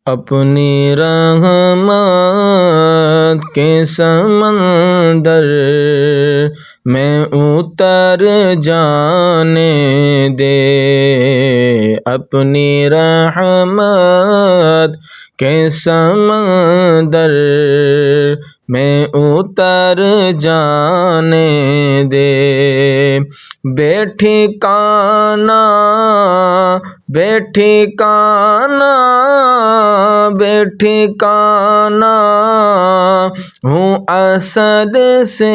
اپنی رحمت کے سمندر میں اتر جانے دے، اپنی رحمت کے سمندر میں اتر جانے دے۔ بے ٹھکانہ بے ٹھکانہ بے ٹھکانہ ہوں اسد سے،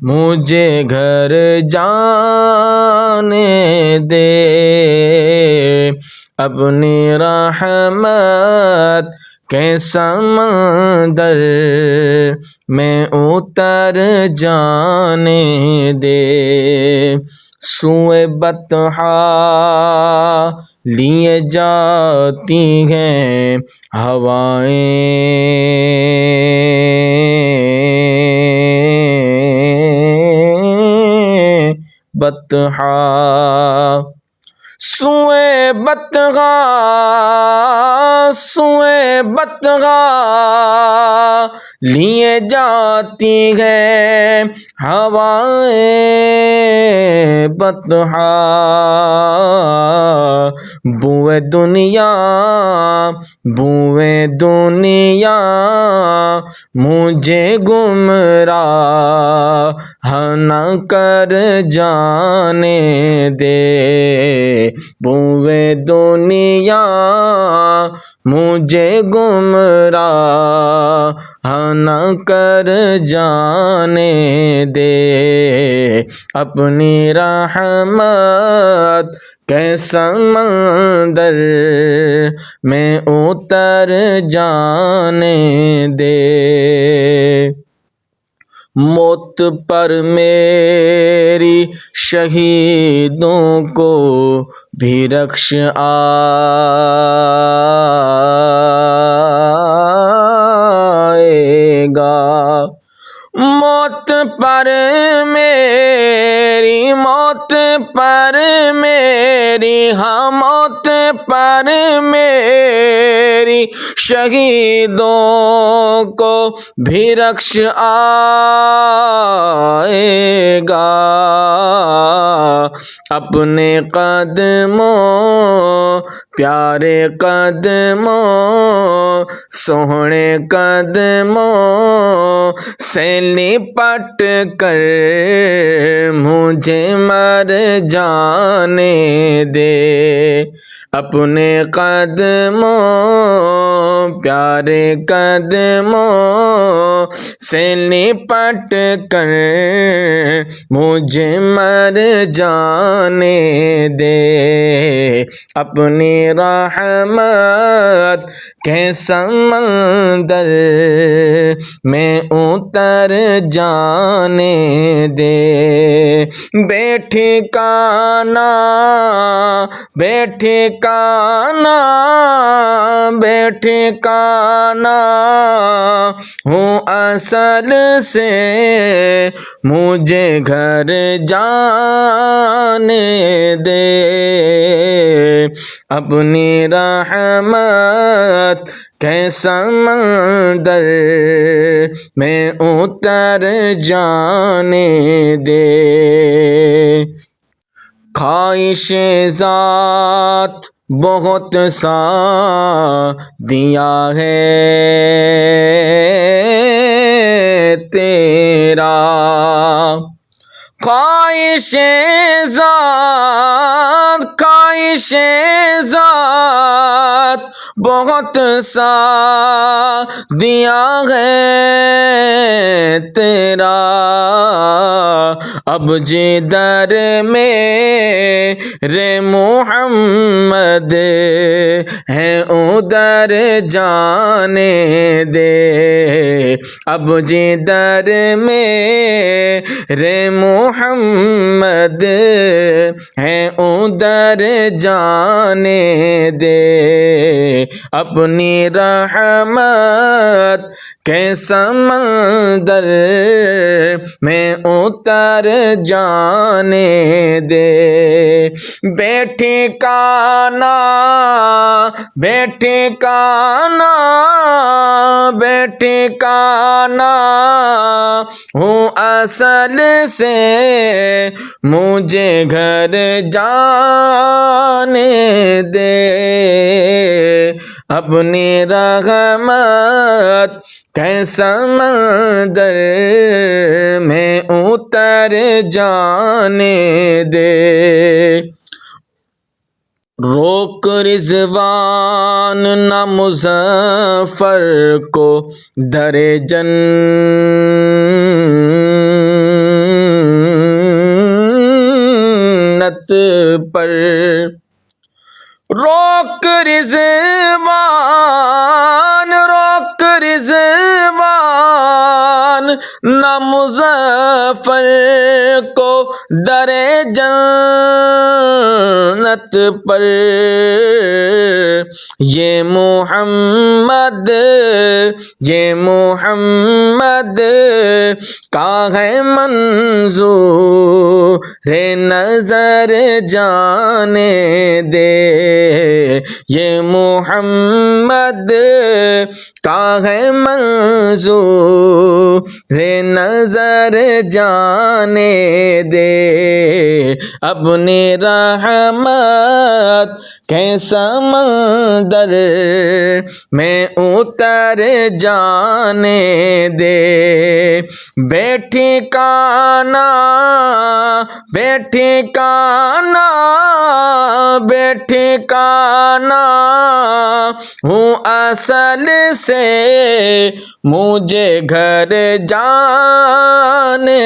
مجھے گھر جانے دے، اپنی رحمت کے سمندر میں اتر جانے دے۔ سوئے بطحا لیے جاتی ہیں ہوائیں، بطحا سوئے بطحا سوئے بطحا لیے جاتی ہے ہوائیں، بطحا بوئے دنیا بوئے دنیا مجھے گمراہ نہ کر جانے دے، بوئے دنیا مجھے گمراہ نہ کر جانے دے، اپنی رحمت کے سمندر میں اتر جانے دے۔ موت پر میری شہیدوں کو بھی رخش آئے گا، موت پر میری موت پر میری ہاں موت پر میری شہیدوں کو بھی رخش آئے گا، اپنے قدموں پیارے قدموں سوہنے قدموں سے لپٹ کر مجھے مر جانے دے، اپنے قدموں پیارے قدموں سے لپٹ کر مجھے مر جانے دے، اپنی رحمت کے سمندر میں اتر جانے دے، بے ٹھکانہ بے ٹھکانہ بے ٹھکانہ ہوں اصل سے، مجھے گھر جانے دے، اپنی رحمت کے سمندر میں اتر جانے دے۔ خواہش ذات بہت سا دیا ہے تیرا، خواہش ذات بہت سا دیا ہے تیرا، اب جدھر میرے محمد ہے ادھر جانے دے، اب جدھر میرے محمد ہے ادھر جانے دے، اپنی رحمت کے سمندر میں اتر جانے دے۔ بے ٹھکانہ بے ٹھکانہ بے ٹھکانہ ہوں اصل سے، مجھے گھر جانے دے۔ اپنی رحمت کے سمندر میں اتر جانے دے۔ روک رضوان نہ مظفر کو در جنت پر، روک رضوان نہ مظفر کو در جنت پر، یہ محمد کا ہے منظور نظر جانے دے۔ یہ محمد کا ہے منظور نظر جانے دے۔ اپنی رحمت کے سمندر میں اتر جانے دے۔ بے ٹھکانہ بے ٹھکانہ بے ٹھکانہ ہوں اصل سے، مجھے گھر جانے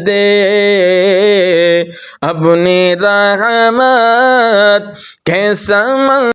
دے۔ اپنی رحمت کے سمندر